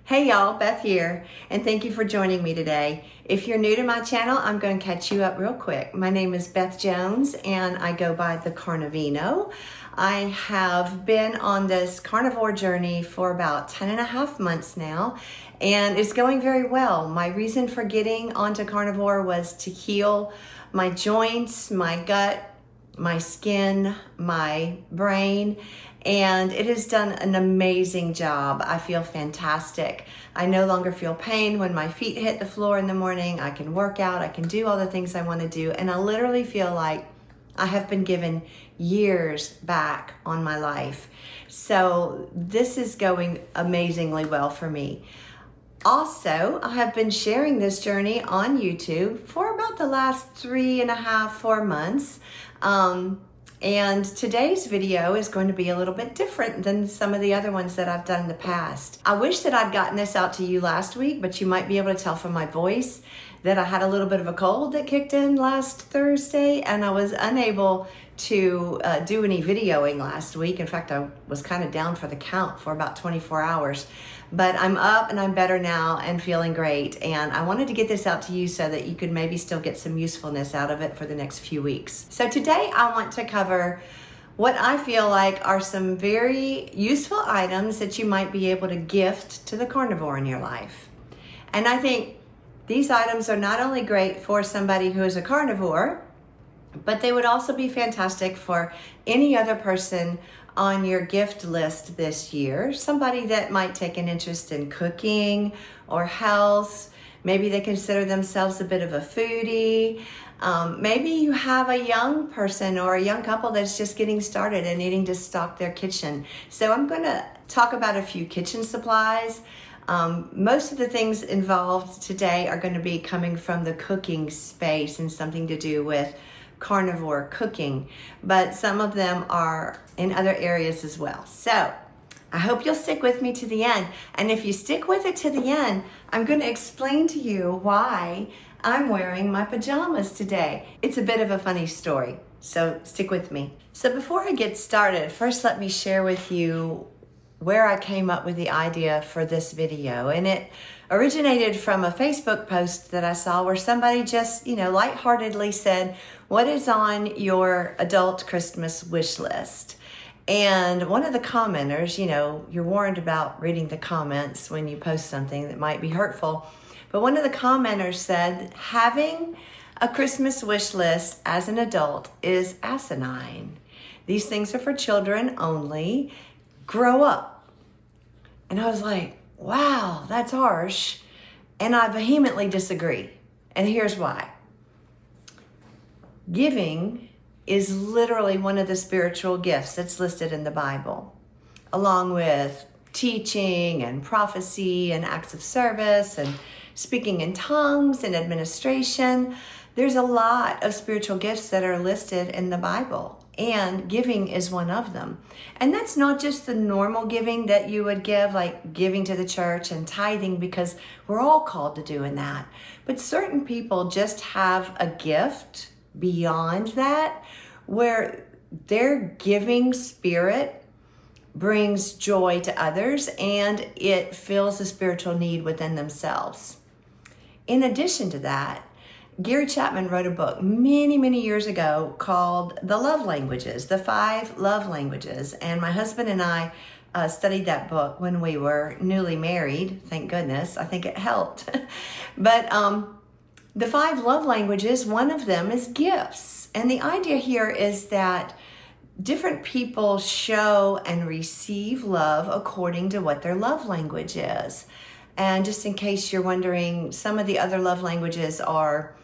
Hey y'all, Beth here, and thank you for joining me today. If you're new to my channel, I'm going to catch you up real quick. My name is Beth Jones, and I go by the Carnivino. I have been on this carnivore journey for about 10 and a half months now, and it's going very well. My reason for getting onto carnivore was to heal my joints, my gut, my skin, my brain, and it has done an amazing job. I feel fantastic. I no longer feel pain when my feet hit the floor in the morning. I can work out, I can do all the things I want to do, and I literally feel like I have been given years back on my life. So this is going amazingly well for me. Also, I have been sharing this journey on YouTube for about the last 3.5-4 months. And today's video is going to be a little bit different than some of the other ones that I've done in the past. I wish that I'd gotten this out to you last week, but you might be able to tell from my voice that I had a little bit of a cold that kicked in last Thursday, and I was unable to do any videoing last week. In fact, I was kind of down for the count for about 24 hours. But I'm up and I'm better now and feeling great. And I wanted to get this out to you so that you could maybe still get some usefulness out of it for the next few weeks. So today I want to cover what I feel like are some very useful items that you might be able to gift to the carnivore in your life. And I think these items are not only great for somebody who is a carnivore, but they would also be fantastic for any other person on your gift list this year. Somebody that might take an interest in cooking or health. Maybe they consider themselves a bit of a foodie. Maybe you have a young person or a young couple that's just getting started and needing to stock their kitchen. So I'm going to talk about a few kitchen supplies. Most of the things involved today are going to be coming from the cooking space and something to do with carnivore cooking, but some of them are in other areas as well. So I hope you'll stick with me to the end. And if you stick with it to the end, I'm going to explain to you why I'm wearing my pajamas today. It's a bit of a funny story, so stick with me. So before I get started, first let me share with you where I came up with the idea for this video. And it originated from a Facebook post that I saw where somebody just, lightheartedly said, "What is on your adult Christmas wish list?" And one of the commenters, you're warned about reading the comments when you post something that might be hurtful, but one of the commenters said, "Having a Christmas wish list as an adult is asinine. These things are for children only. Grow up." And I was like, wow, that's harsh. And I vehemently disagree. And here's why. Giving is literally one of the spiritual gifts that's listed in the Bible, along with teaching and prophecy and acts of service and speaking in tongues and administration. There's a lot of spiritual gifts that are listed in the Bible, and giving is one of them. And that's not just the normal giving that you would give, like giving to the church and tithing, because we're all called to doing that. But certain people just have a gift beyond that, where their giving spirit brings joy to others and it fills a spiritual need within themselves. In addition to that, Gary Chapman wrote a book many years ago called The Love Languages, the 5 Love Languages. And my husband and I studied that book when we were newly married. Thank goodness. I think it helped. But the 5 love languages, one of them is gifts. And the idea here is that different people show and receive love according to what their love language is. And just in case you're wondering, some of the other love languages are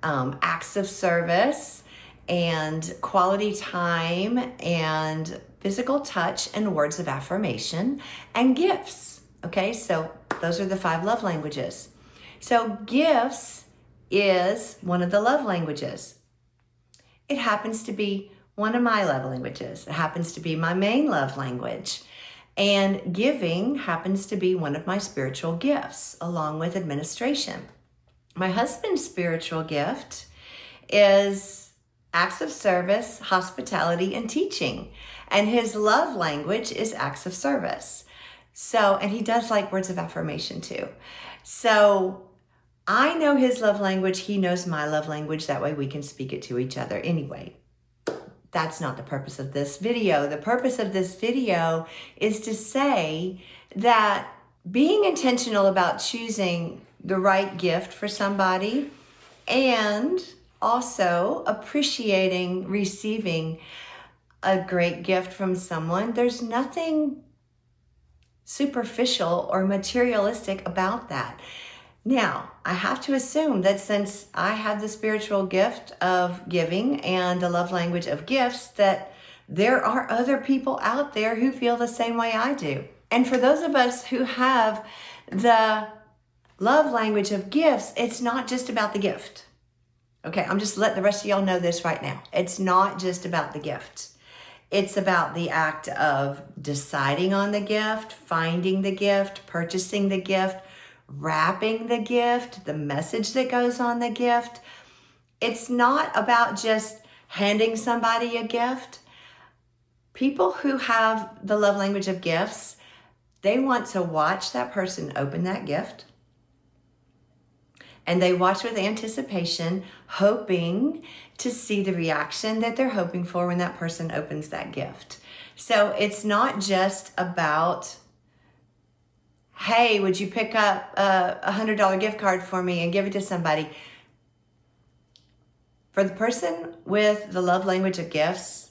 acts of service and quality time and physical touch and words of affirmation and gifts. Okay, so those are the 5 love languages. So gifts is one of the love languages. It happens to be one of my love languages. It happens to be my main love language. And giving happens to be one of my spiritual gifts, along with administration. My husband's spiritual gift is acts of service, hospitality, and teaching. And his love language is acts of service. So, and he does like words of affirmation too. So I know his love language. He knows my love language. That way we can speak it to each other. Anyway, that's not the purpose of this video. The purpose of this video is to say that being intentional about choosing the right gift for somebody and also appreciating receiving a great gift from someone, there's nothing superficial or materialistic about that. Now, I have to assume that since I have the spiritual gift of giving and the love language of gifts, that there are other people out there who feel the same way I do. And for those of us who have the love language of gifts, it's not just about the gift. Okay, I'm just letting the rest of y'all know this right now. It's not just about the gift. It's about the act of deciding on the gift, finding the gift, purchasing the gift, wrapping the gift, the message that goes on the gift. It's not about just handing somebody a gift. People who have the love language of gifts, they want to watch that person open that gift. And they watch with anticipation, hoping to see the reaction that they're hoping for when that person opens that gift. So it's not just about, hey, would you pick up a $100 gift card for me and give it to somebody? For the person with the love language of gifts,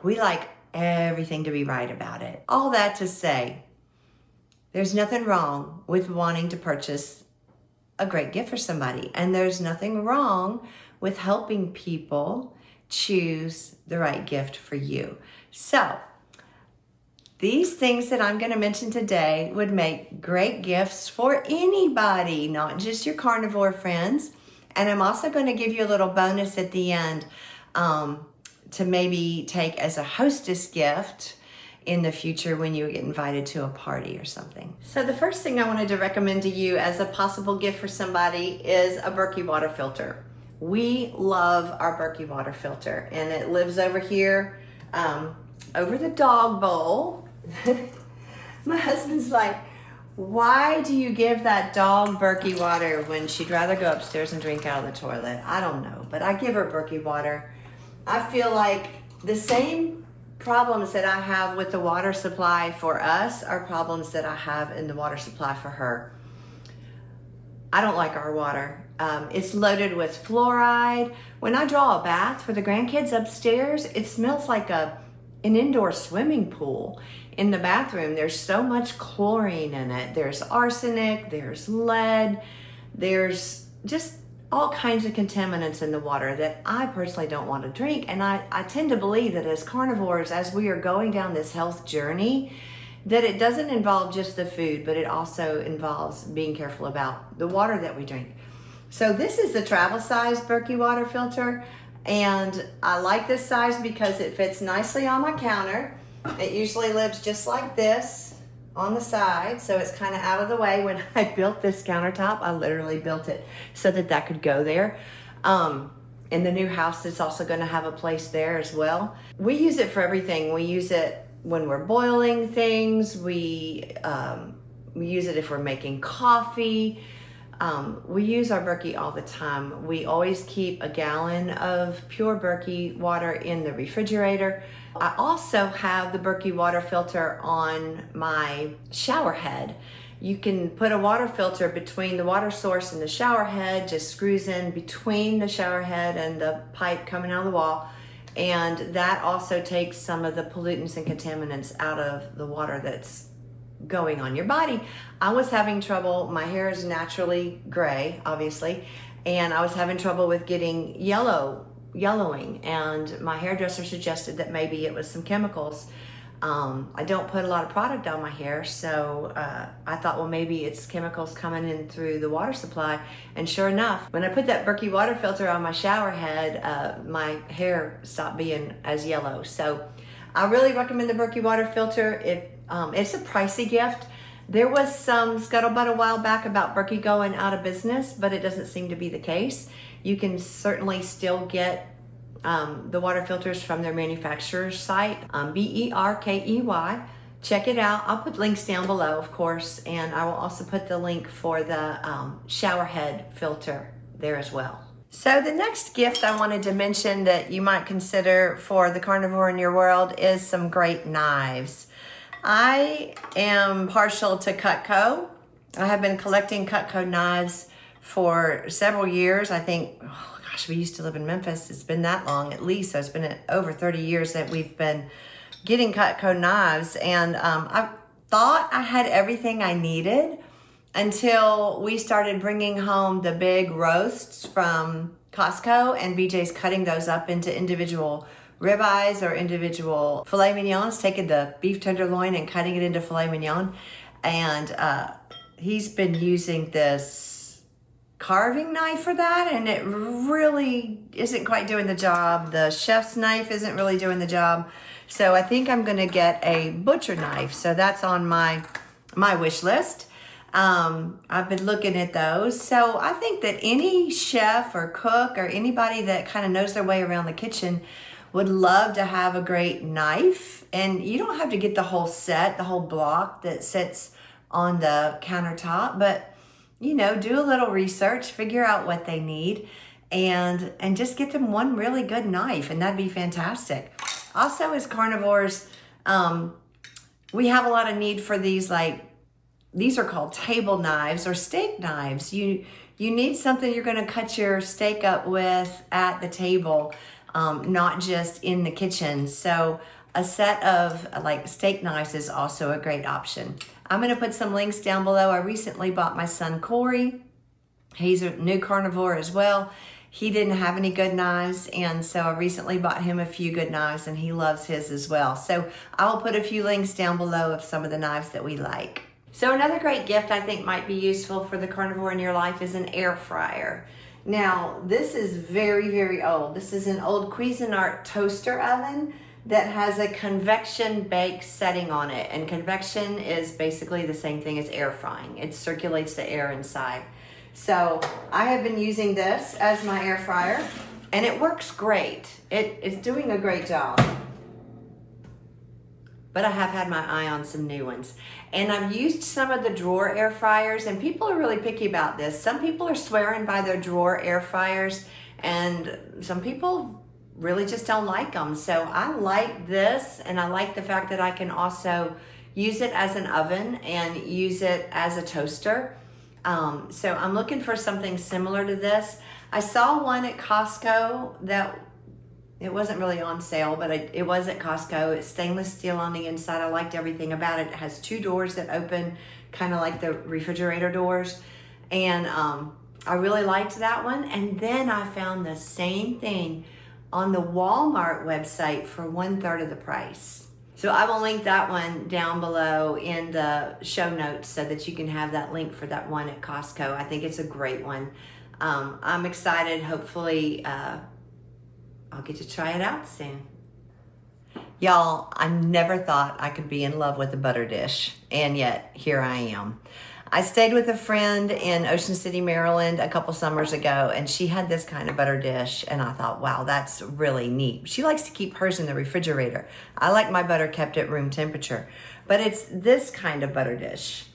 we like everything to be right about it. All that to say, there's nothing wrong with wanting to purchase a great gift for somebody. And there's nothing wrong with helping people choose the right gift for you. So these things that I'm going to mention today would make great gifts for anybody, not just your carnivore friends. And I'm also going to give you a little bonus at the end to maybe take as a hostess gift in the future when you get invited to a party or something. So the first thing I wanted to recommend to you as a possible gift for somebody is a Berkey water filter. We love our Berkey water filter, and it lives over here over the dog bowl. My husband's like, why do you give that dog Berkey water when she'd rather go upstairs and drink out of the toilet? I don't know, but I give her Berkey water. I feel like the same problems that I have with the water supply for us are problems that I have in the water supply for her. I don't like our water. It's loaded with fluoride. When I draw a bath for the grandkids upstairs, it smells like an indoor swimming pool. In the bathroom, there's so much chlorine in it. There's arsenic, there's lead, there's just all kinds of contaminants in the water that I personally don't want to drink. And I tend to believe that as carnivores, as we are going down this health journey, that it doesn't involve just the food, but it also involves being careful about the water that we drink. So this is the travel size Berkey water filter. And I like this size because it fits nicely on my counter. It usually lives just like this on the side, so it's kind of out of the way. When I built this countertop, I literally built it so that that could go there. In the new house, it's also going to have a place there as well. We use it for everything. We use it when we're boiling things. We use it if we're making coffee. We use our Berkey all the time. We always keep a gallon of pure Berkey water in the refrigerator. I also have the Berkey water filter on my shower head. You can put a water filter between the water source and the shower head, just screws in between the shower head and the pipe coming out of the wall. And that also takes some of the pollutants and contaminants out of the water that's going on your body. I was having trouble, my hair is naturally gray, obviously, and I was having trouble with getting yellowing, and my hairdresser suggested that maybe it was some chemicals. I don't put a lot of product on my hair, so I thought, well, maybe it's chemicals coming in through the water supply. And sure enough, when I put that Berkey water filter on my shower head, my hair stopped being as yellow. So I really recommend the Berkey water filter. It's a pricey gift. There was some scuttlebutt a while back about Berkey going out of business, but it doesn't seem to be the case. You can certainly still get the water filters from their manufacturer's site, Berkey, Check it out. I'll put links down below, of course, and I will also put the link for the shower head filter there as well. So the next gift I wanted to mention that you might consider for the carnivore in your world is some great knives. I am partial to Cutco. I have been collecting Cutco knives for several years. I think, oh gosh, we used to live in Memphis. It's been that long at least. So it's been over 30 years that we've been getting Cutco knives, and I thought I had everything I needed until we started bringing home the big roasts from Costco, and BJ's cutting those up into individual ribeyes or individual filet mignons, taking the beef tenderloin and cutting it into filet mignon. And he's been using this carving knife for that, and it really isn't quite doing the job. The chef's knife isn't really doing the job. So I think I'm gonna get a butcher knife. So that's on my wish list. I've been looking at those. So I think that any chef or cook or anybody that kind of knows their way around the kitchen would love to have a great knife. And you don't have to get the whole set, the whole block that sits on the countertop, but you know, do a little research, figure out what they need, and just get them one really good knife, and that'd be fantastic. Also, as carnivores, we have a lot of need for these, like, these are called table knives or steak knives. You need something you're gonna cut your steak up with at the table, not just in the kitchen. So a set of like steak knives is also a great option. I'm gonna put some links down below. I recently bought my son Corey. He's a new carnivore as well. He didn't have any good knives, and so I recently bought him a few good knives, and he loves his as well. So I will put a few links down below of some of the knives that we like. So another great gift I think might be useful for the carnivore in your life is an air fryer. Now, this is very, very old. This is an old Cuisinart toaster oven that has a convection bake setting on it, and convection is basically the same thing as air frying. It circulates the air inside. So I have been using this as my air fryer, and it works great. It's doing a great job. But I have had my eye on some new ones. And I've used some of the drawer air fryers, and people are really picky about this. Some people are swearing by their drawer air fryers, and some people really just don't like them. So I like this, and I like the fact that I can also use it as an oven and use it as a toaster. So I'm looking for something similar to this. I saw one at Costco that it wasn't really on sale, but it was at Costco. It's stainless steel on the inside. I liked everything about it. It has two doors that open kind of like the refrigerator doors. And I really liked that one. And then I found the same thing on the Walmart website for 1/3 of the price. So I will link that one down below in the show notes so that you can have that link for that one at Costco. I think it's a great one. I'm excited. Hopefully I'll get to try it out soon. Y'all, I never thought I could be in love with a butter dish, and yet here I am. I stayed with a friend in Ocean City, Maryland a couple summers ago, and she had this kind of butter dish, and I thought, wow, that's really neat. She likes to keep hers in the refrigerator. I like my butter kept at room temperature, but it's this kind of butter dish.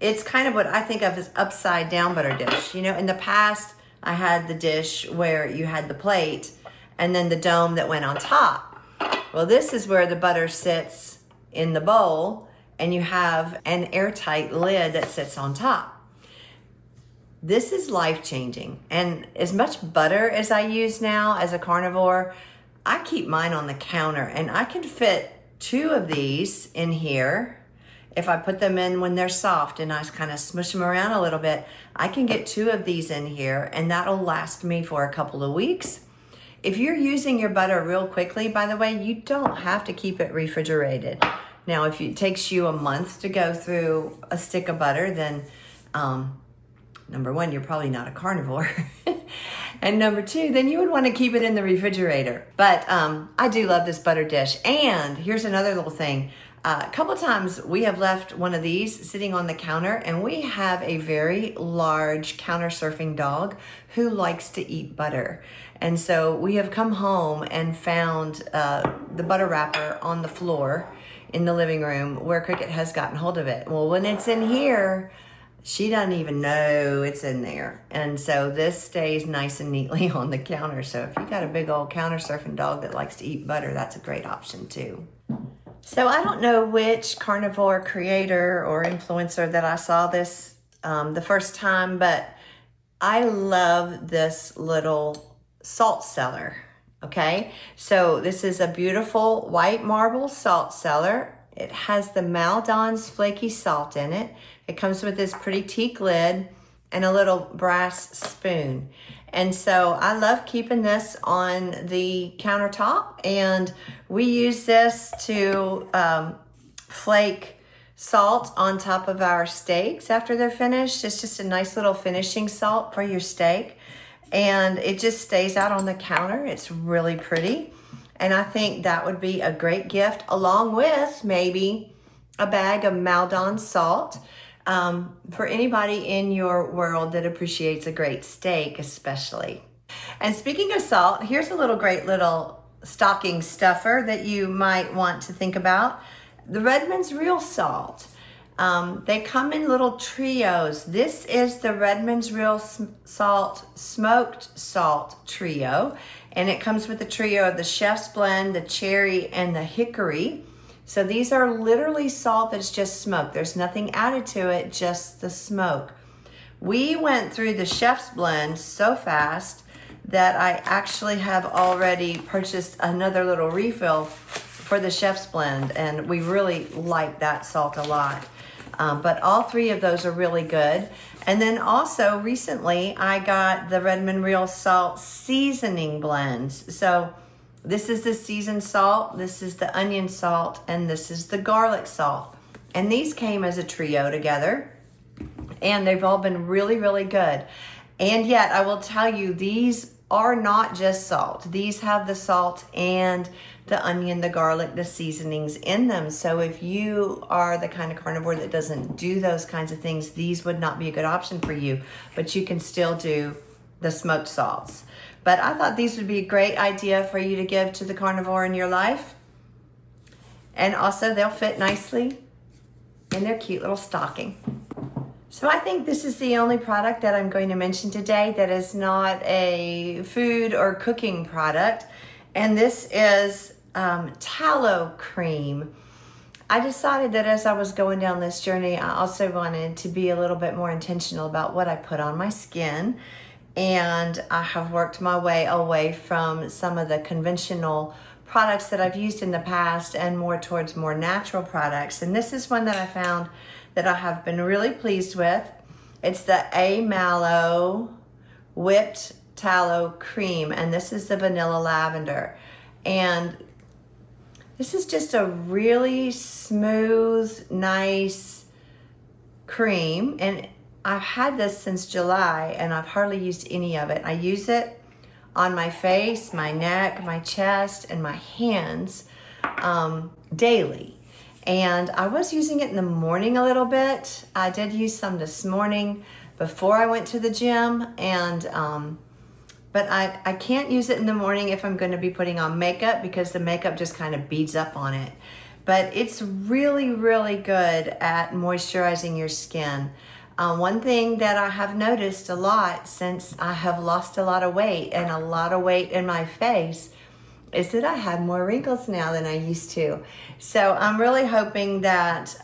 It's kind of what I think of as upside down butter dish. You know, in the past, I had the dish where you had the plate and then the dome that went on top. Well, this is where the butter sits in the bowl, and you have an airtight lid that sits on top. This is life-changing. And as much butter as I use now as a carnivore, I keep mine on the counter, and I can fit 2 of these in here. If I put them in when they're soft and I kind of smush them around a little bit, I can get 2 of these in here, and that'll last me for a couple of weeks. If you're using your butter real quickly, by the way, you don't have to keep it refrigerated. Now, if it takes you a month to go through a stick of butter, then number 1, you're probably not a carnivore. And number 2, then you would want to keep it in the refrigerator. But I do love this butter dish. And here's another little thing. A couple of times we have left one of these sitting on the counter, and we have a very large counter surfing dog who likes to eat butter. And so we have come home and found the butter wrapper on the floor in the living room where Cricket has gotten hold of it. Well, when it's in here, she doesn't even know it's in there. And so this stays nice and neatly on the counter. So if you got a big old counter surfing dog that likes to eat butter, that's a great option too. So I don't know which carnivore creator or influencer that I saw this the first time, but I love this little salt cellar. Okay, so this is a beautiful white marble salt cellar. It has the Maldon's flaky salt in it. It comes with this pretty teak lid and a little brass spoon. And so I love keeping this on the countertop, and we use this to flake salt on top of our steaks after they're finished. It's just a nice little finishing salt for your steak, and it just stays out on the counter. It's really pretty, and I think that would be a great gift along with maybe a bag of Maldon salt. For anybody in your world that appreciates a great steak especially. And speaking of salt, here's a great little stocking stuffer that you might want to think about. The Redmond's Real Salt. They come in little trios. This is the Redmond's Real Salt Smoked Salt Trio, and it comes with a trio of the Chef's Blend, the Cherry, and the Hickory. So these are literally salt that's just smoked. There's nothing added to it, just the smoke. We went through the Chef's Blend so fast that I actually have already purchased another little refill for the Chef's Blend, and we really like that salt a lot. But all three of those are really good. And then also recently I got the Redmond Real Salt Seasoning Blends. So this is the seasoned salt, this is the onion salt, and this is the garlic salt. And these came as a trio together, and they've all been really, really good. And yet, I will tell you, these are not just salt. These have the salt and the onion, the garlic, the seasonings in them. So if you are the kind of carnivore that doesn't do those kinds of things, these would not be a good option for you. But you can still do the smoked salts. But I thought these would be a great idea for you to give to the carnivore in your life. And also they'll fit nicely in their cute little stocking. So I think this is the only product that I'm going to mention today that is not a food or cooking product. And this is tallow cream. I decided that as I was going down this journey, I also wanted to be a little bit more intentional about what I put on my skin. And I have worked my way away from some of the conventional products that I've used in the past and more towards more natural products. And this is one that I found that I have been really pleased with. It's the A Mallow Whipped Tallow Cream, and this is the vanilla lavender. And this is just a really smooth, nice cream. And I've had this since July, and I've hardly used any of it. I use it on my face, my neck, my chest, and my hands daily. And I was using it in the morning a little bit. I did use some this morning before I went to the gym, and but I can't use it in the morning if I'm going to be putting on makeup, because the makeup just kind of beads up on it. But it's really, really good at moisturizing your skin. One thing that I have noticed a lot since I have lost a lot of weight, and a lot of weight in my face, is that I have more wrinkles now than I used to. So I'm really hoping that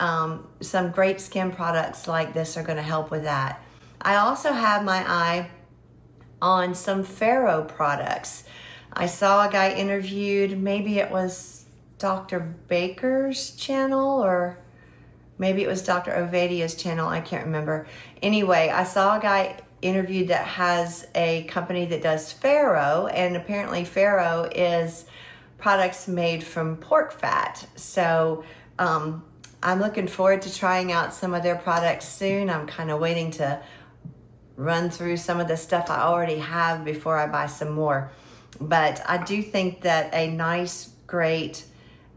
some great skin products like this are going to help with that. I also have my eye on some Pharaoh products. I saw a guy interviewed, maybe it was Dr. Baker's channel, or maybe it was Dr. Ovadia's channel, I can't remember. Anyway, I saw a guy interviewed that has a company that does Pharaoh, and apparently Pharaoh is products made from pork fat. So I'm looking forward to trying out some of their products soon. I'm kind of waiting to run through some of the stuff I already have before I buy some more. But I do think that a nice, great,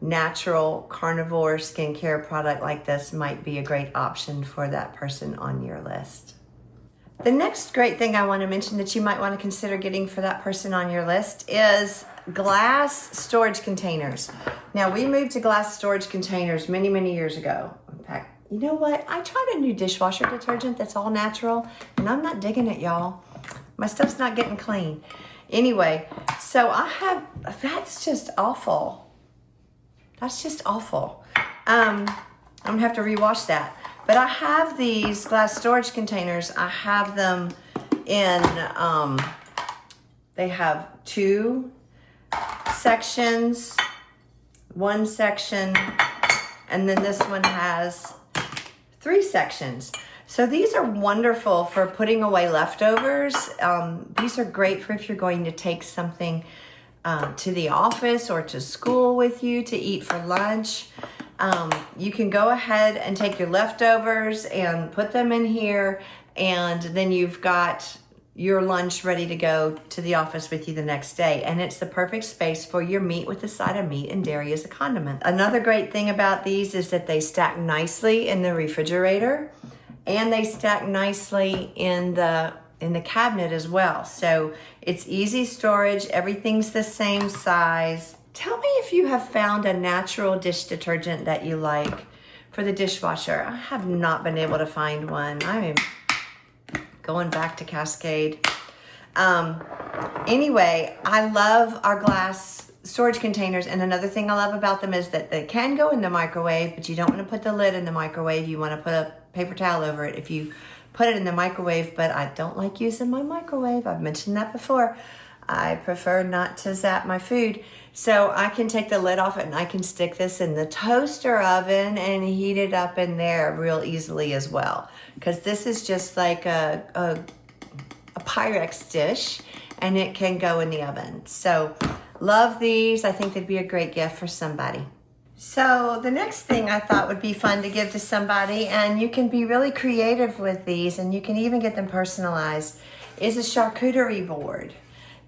natural carnivore skincare product like this might be a great option for that person on your list. The next great thing I want to mention that you might want to consider getting for that person on your list is glass storage containers. Now, we moved to glass storage containers many, many years ago. In fact, you know what? I tried a new dishwasher detergent that's all natural, and I'm not digging it, y'all. My stuff's not getting clean. Anyway, so that's just awful. That's just awful. I'm gonna have to rewash that. But I have these glass storage containers. I have them in, they have 2 sections, 1 section, and then this one has 3 sections. So these are wonderful for putting away leftovers. These are great for if you're going to take something to the office or to school with you to eat for lunch. You can go ahead and take your leftovers and put them in here, and then you've got your lunch ready to go to the office with you the next day. And it's the perfect space for your meat with a side of meat and dairy as a condiment. Another great thing about these is that they stack nicely in the refrigerator, and they stack nicely in the cabinet as well. So it's easy storage, everything's the same size. Tell me if you have found a natural dish detergent that you like for the dishwasher. I have not been able to find one. I am going back to Cascade. Anyway, I love our glass storage containers, and another thing I love about them is that they can go in the microwave, but you don't want to put the lid in the microwave. You want to put a paper towel over it if you put it in the microwave, but I don't like using my microwave. I've mentioned that before. I prefer not to zap my food. So I can take the lid off it and I can stick this in the toaster oven and heat it up in there real easily as well. Because this is just like a Pyrex dish, and it can go in the oven. So love these. I think they'd be a great gift for somebody. So the next thing I thought would be fun to give to somebody, and you can be really creative with these and you can even get them personalized, is a charcuterie board.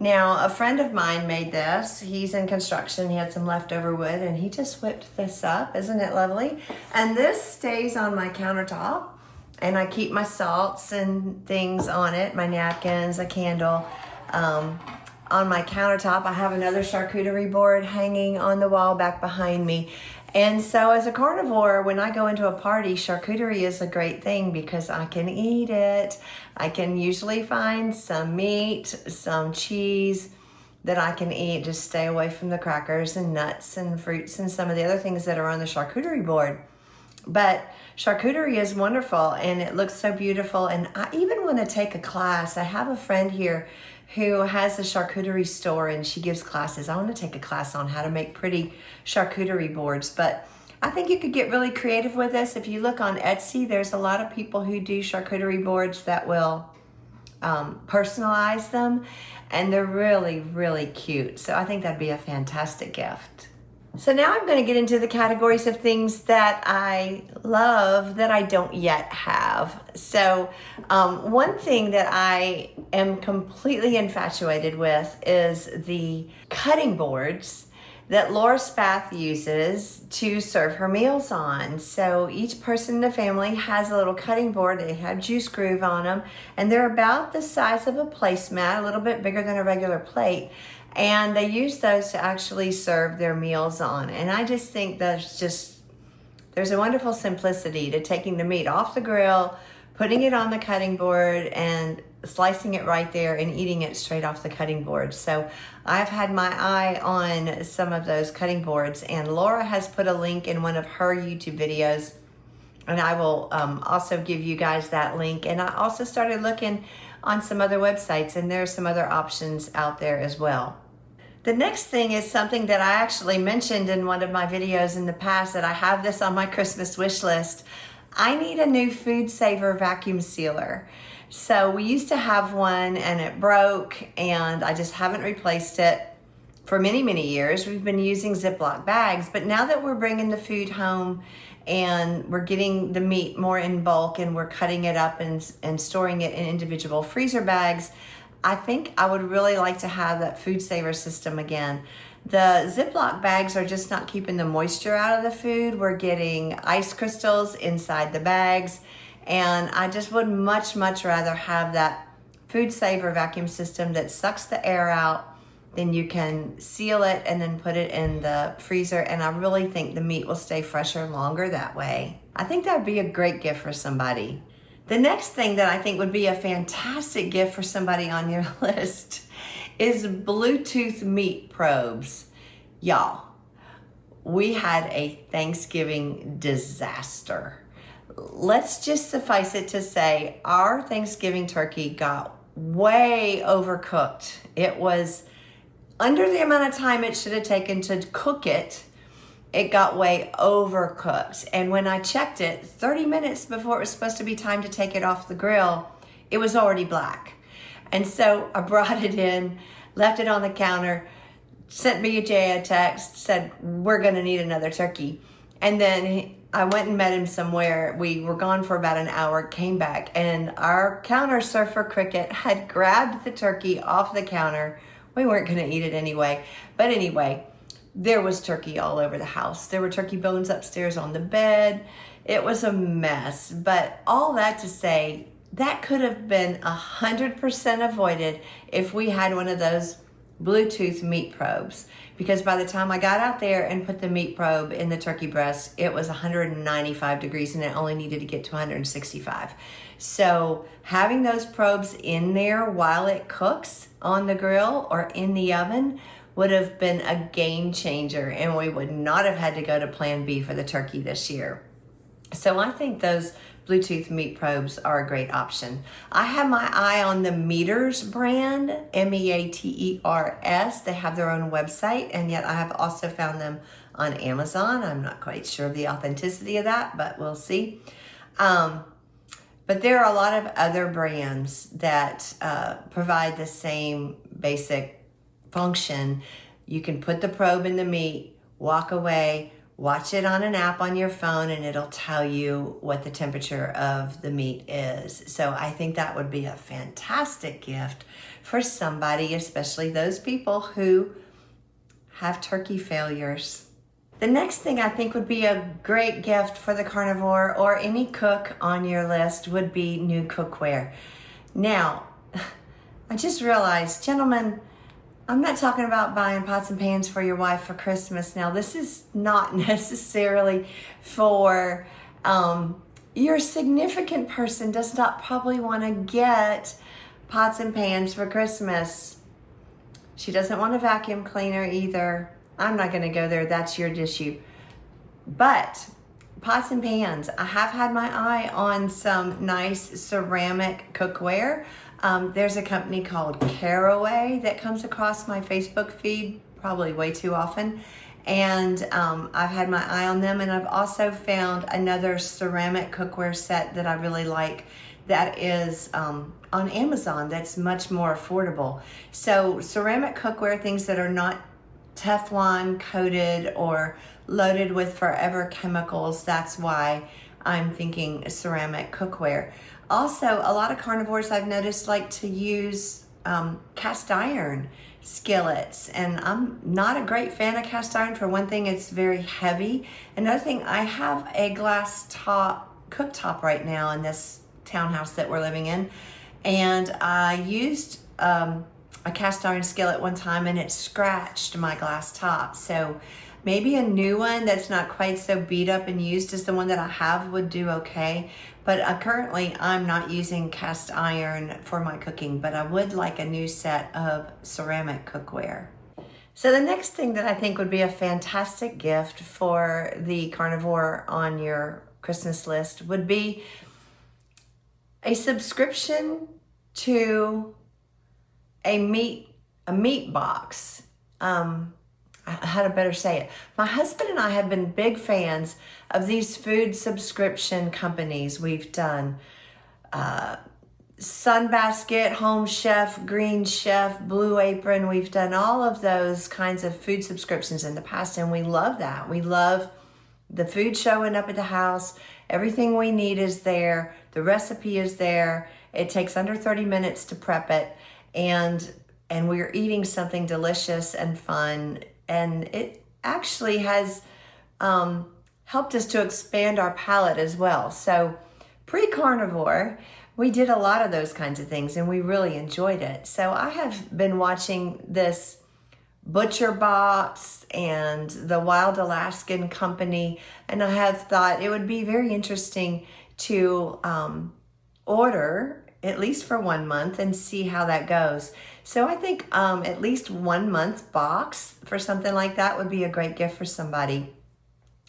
Now, a friend of mine made this. He's in construction. He had some leftover wood, and he just whipped this up. Isn't it lovely? And this stays on my countertop, and I keep my salts and things on it, my napkins, a candle. On my countertop, I have another charcuterie board hanging on the wall back behind me. And so as a carnivore, when I go into a party, charcuterie is a great thing because I can eat it. I can usually find some meat, some cheese that I can eat. Just stay away from the crackers and nuts and fruits and some of the other things that are on the charcuterie board. But charcuterie is wonderful, and it looks so beautiful. And I even want to take a class. I have a friend here who has a charcuterie store, and she gives classes. I want to take a class on how to make pretty charcuterie boards. But I think you could get really creative with this. If you look on Etsy, there's a lot of people who do charcuterie boards that will personalize them, and they're really, really cute. So I think that'd be a fantastic gift. So now I'm going to get into the categories of things that I love that I don't yet have. So one thing that I am completely infatuated with is the cutting boards that Laura Spath uses to serve her meals on. So each person in the family has a little cutting board. They have juice groove on them, and they're about the size of a placemat, a little bit bigger than a regular plate. And they use those to actually serve their meals on. And I just think there's a wonderful simplicity to taking the meat off the grill, putting it on the cutting board, and slicing it right there and eating it straight off the cutting board. So I've had my eye on some of those cutting boards, and Laura has put a link in one of her YouTube videos, and I will also give you guys that link. And I also started looking on some other websites, and there are some other options out there as well. The next thing is something that I actually mentioned in one of my videos in the past, that I have this on my Christmas wish list. I need a new food saver vacuum sealer. So we used to have one and it broke, and I just haven't replaced it for many, many years. We've been using Ziploc bags, but now that we're bringing the food home and we're getting the meat more in bulk and we're cutting it up and storing it in individual freezer bags, I think I would really like to have that food saver system again. The Ziploc bags are just not keeping the moisture out of the food. We're getting ice crystals inside the bags, and I just would much, much rather have that food saver vacuum system that sucks the air out then you can seal it and then put it in the freezer. And I really think the meat will stay fresher longer that way. I think that would be a great gift for somebody. The next thing that I think would be a fantastic gift for somebody on your list is Bluetooth meat probes. Y'all, we had a Thanksgiving disaster. Let's just suffice it to say our Thanksgiving turkey got way overcooked. It was under the amount of time it should have taken to cook it. It got way overcooked. And when I checked it 30 minutes before it was supposed to be time to take it off the grill, it was already black. And so I brought it in, left it on the counter, sent BJ a text, said, we're gonna need another turkey. And then I went and met him somewhere. We were gone for about an hour, came back, and our counter surfer Cricket had grabbed the turkey off the counter. We weren't gonna eat it anyway. But anyway, there was turkey all over the house. There were turkey bones upstairs on the bed. It was a mess. But all that to say, that could have been 100% avoided if we had one of those Bluetooth meat probes. Because by the time I got out there and put the meat probe in the turkey breast, it was 195 degrees and it only needed to get to 165. So having those probes in there while it cooks on the grill or in the oven would have been a game changer, and we would not have had to go to plan B for the turkey this year. So I think those Bluetooth meat probes are a great option. I have my eye on the Meters brand, MEATERS. They have their own website, and yet I have also found them on Amazon. I'm not quite sure of the authenticity of that, but we'll see. But there are a lot of other brands that provide the same basic function. You can put the probe in the meat, walk away, watch it on an app on your phone, and it'll tell you what the temperature of the meat is. So I think that would be a fantastic gift for somebody, especially those people who have turkey failures. The next thing I think would be a great gift for the carnivore or any cook on your list would be new cookware. Now, I just realized, gentlemen, I'm not talking about buying pots and pans for your wife for Christmas. Now, this is not necessarily for your significant person does not probably want to get pots and pans for Christmas. She doesn't want a vacuum cleaner either. I'm not going to go there. That's your issue. But pots and pans, I have had my eye on some nice ceramic cookware. There's a company called Caraway that comes across my Facebook feed probably way too often. And I've had my eye on them. And I've also found another ceramic cookware set that I really like that is on Amazon that's much more affordable. So ceramic cookware, things that are not Teflon coated or loaded with forever chemicals, that's why I'm thinking ceramic cookware. Also, a lot of carnivores I've noticed like to use cast iron skillets, and I'm not a great fan of cast iron. For one thing, it's very heavy. Another thing, I have a glass top cooktop right now in this townhouse that we're living in, and I used a cast iron skillet one time and it scratched my glass top. So maybe a new one that's not quite so beat up and used as the one that I have would do okay. But currently I'm not using cast iron for my cooking, but I would like a new set of ceramic cookware. So the next thing that I think would be a fantastic gift for the carnivore on your Christmas list would be a subscription to a meat box. How to better say it. My husband and I have been big fans of these food subscription companies. We've done Sunbasket, Home Chef, Green Chef, Blue Apron. We've done all of those kinds of food subscriptions in the past, and we love that. We love the food showing up at the house. Everything we need is there. The recipe is there. It takes under 30 minutes to prep it, and we're eating something delicious and fun. And it actually has helped us to expand our palate as well. So pre-carnivore, we did a lot of those kinds of things and we really enjoyed it. So I have been watching this Butcher Box and the Wild Alaskan Company, and I have thought it would be very interesting to order at least for 1 month and see how that goes. So I think at least 1 month box for something like that would be a great gift for somebody.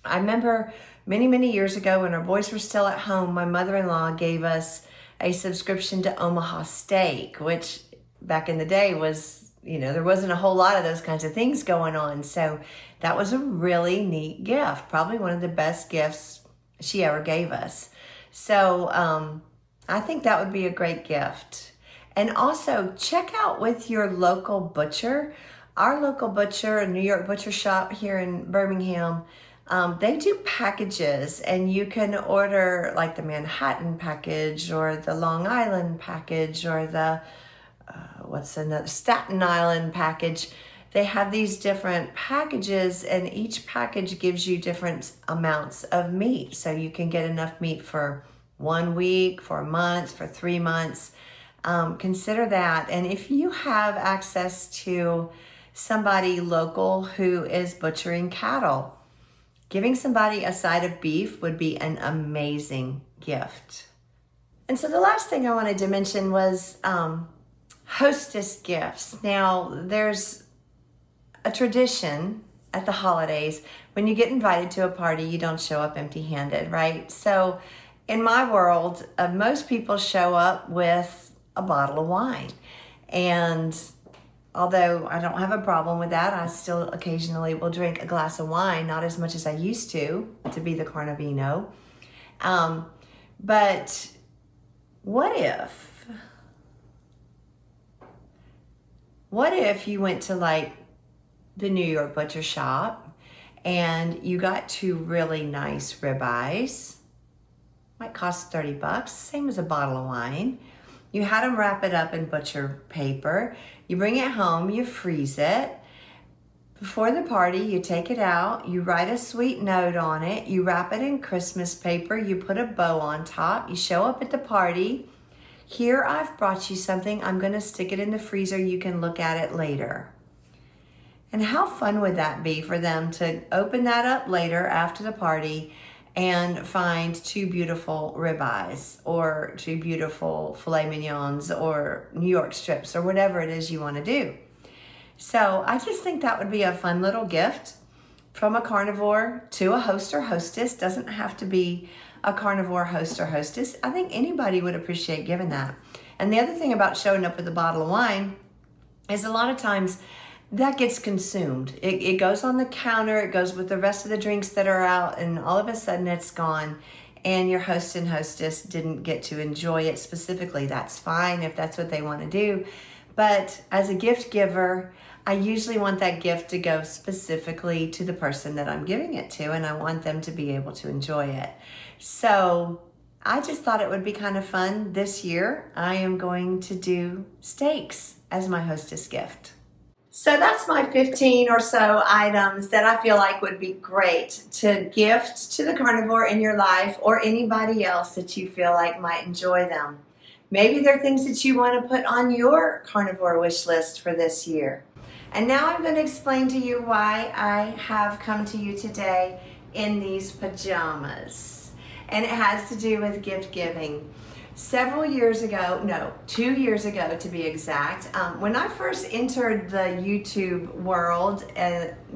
I remember many years ago when our boys were still at home, my mother-in-law gave us a subscription to Omaha Steak, which back in the day was, there wasn't a whole lot of those kinds of things going on. So that was a really neat gift, probably one of the best gifts she ever gave us. So I think that would be a great gift. And also check out with your local butcher. Our local butcher, a New York butcher shop here in Birmingham, they do packages, and you can order like the Manhattan package or the Long Island package or the Staten Island package. They have these different packages, and each package gives you different amounts of meat. So you can get enough meat for 1 week, for a month, for 3 months. Consider that. And if you have access to somebody local who is butchering cattle, giving somebody a side of beef would be an amazing gift. And so the last thing I wanted to mention was hostess gifts. Now, there's a tradition at the holidays. When you get invited to a party, you don't show up empty-handed, right? So in my world, most people show up with a bottle of wine. And although I don't have a problem with that, I still occasionally will drink a glass of wine, not as much as I used to be the Carnivino. But what if you went to like the New York butcher shop and you got 2 really nice ribeyes? Might cost $30, same as a bottle of wine. You had them wrap it up in butcher paper. You bring it home, you freeze it. Before the party, you take it out, you write a sweet note on it, you wrap it in Christmas paper, you put a bow on top, you show up at the party. Here, I've brought you something. I'm going to stick it in the freezer. You can look at it later. And how fun would that be for them to open that up later after the party and find 2 beautiful ribeyes or 2 beautiful filet mignons or New York strips or whatever it is you want to do. So I just think that would be a fun little gift from a carnivore to a host or hostess. Doesn't have to be a carnivore host or hostess. I think anybody would appreciate giving that. And the other thing about showing up with a bottle of wine is a lot of times that gets consumed. It goes on the counter, it goes with the rest of the drinks that are out, and all of a sudden it's gone, and your host and hostess didn't get to enjoy it specifically. That's fine if that's what they want to do. But as a gift giver, I usually want that gift to go specifically to the person that I'm giving it to, and I want them to be able to enjoy it. So I just thought it would be kind of fun. This year, I am going to do steaks as my hostess gift. So that's my 15 or so items that I feel like would be great to gift to the carnivore in your life or anybody else that you feel like might enjoy them. Maybe they're things that you want to put on your carnivore wish list for this year. And now I'm going to explain to you why I have come to you today in these pajamas. And it has to do with gift giving. Several years ago, no, 2 years ago to be exact, when I first entered the YouTube world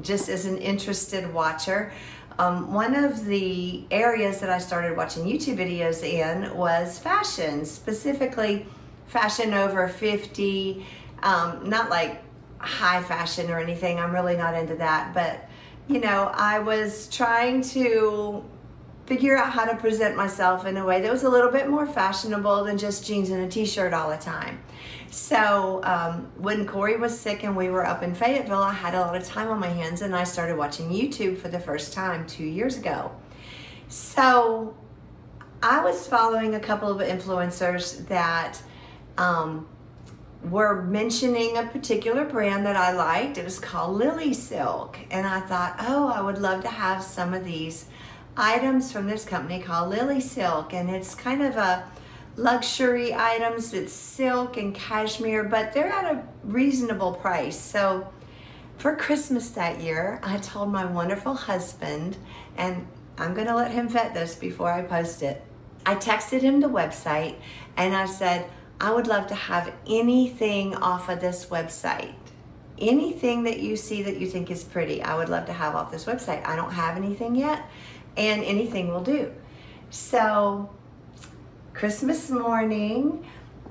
just as an interested watcher, one of the areas that I started watching YouTube videos in was fashion, specifically fashion over 50, not like high fashion or anything. I'm really not into that, but I was trying to figure out how to present myself in a way that was a little bit more fashionable than just jeans and a t-shirt all the time. So when Corey was sick and we were up in Fayetteville, I had a lot of time on my hands and I started watching YouTube for the first time 2 years ago. So I was following a couple of influencers that were mentioning a particular brand that I liked. It was called Lily Silk. And I thought, oh, I would love to have some of these items from this company called Lily Silk. And it's kind of a luxury items. It's silk and cashmere, but they're at a reasonable price. So For Christmas that year, I told my wonderful husband, and I'm going to let him vet this before I post it. I texted him the website and I said, I would love to have anything off of this website. Anything that you see that you think is pretty, I would love to have off this website. I don't have anything yet, and anything will do. So, Christmas morning,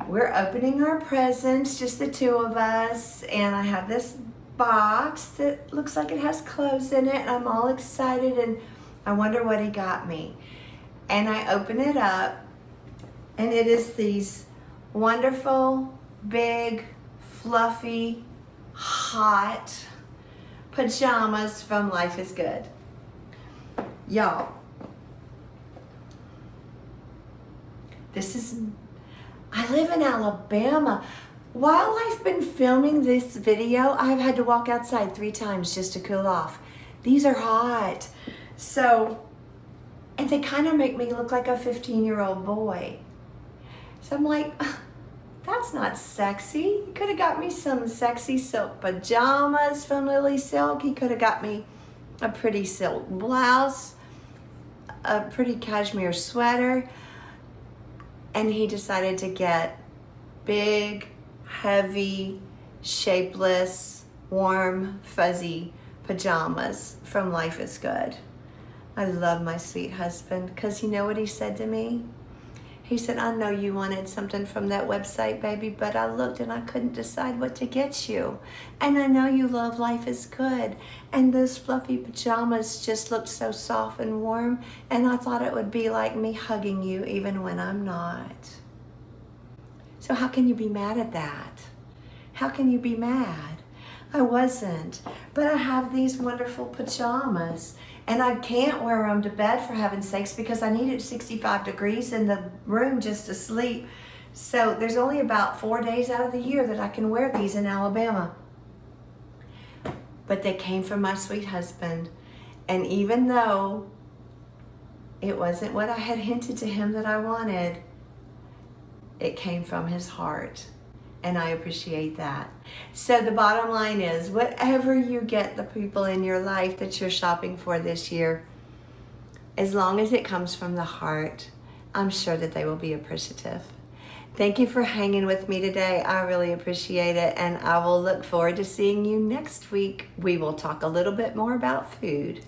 we're opening our presents, just the two of us, and I have this box that looks like it has clothes in it, and I'm all excited, and I wonder what he got me. And I open it up, and it is these wonderful, big, fluffy, hot pajamas from Life is Good. Y'all, I live in Alabama. While I've been filming this video, I've had to walk outside 3 times just to cool off. These are hot. So, and they kind of make me look like a 15-year-old boy. So I'm like, that's not sexy. He could have got me some sexy silk pajamas from Lily Silk. He could have got me a pretty silk blouse, a pretty cashmere sweater. And he decided to get big, heavy, shapeless, warm, fuzzy pajamas from Life is Good. I love my sweet husband, because you know what he said to me? He said, I know you wanted something from that website, baby, but I looked and I couldn't decide what to get you. And I know you love Life is Good. And those fluffy pajamas just looked so soft and warm, and I thought it would be like me hugging you even when I'm not. So how can you be mad at that? How can you be mad? I wasn't, but I have these wonderful pajamas, and I can't wear them to bed, for heaven's sakes, because I need it 65 degrees in the room just to sleep. So there's only about 4 days out of the year that I can wear these in Alabama. But they came from my sweet husband, and even though it wasn't what I had hinted to him that I wanted, it came from his heart. And I appreciate that. So the bottom line is, whatever you get the people in your life that you're shopping for this year, as long as it comes from the heart, I'm sure that they will be appreciative. Thank you for hanging with me today. I really appreciate it, and I will look forward to seeing you next week. We will talk a little bit more about food.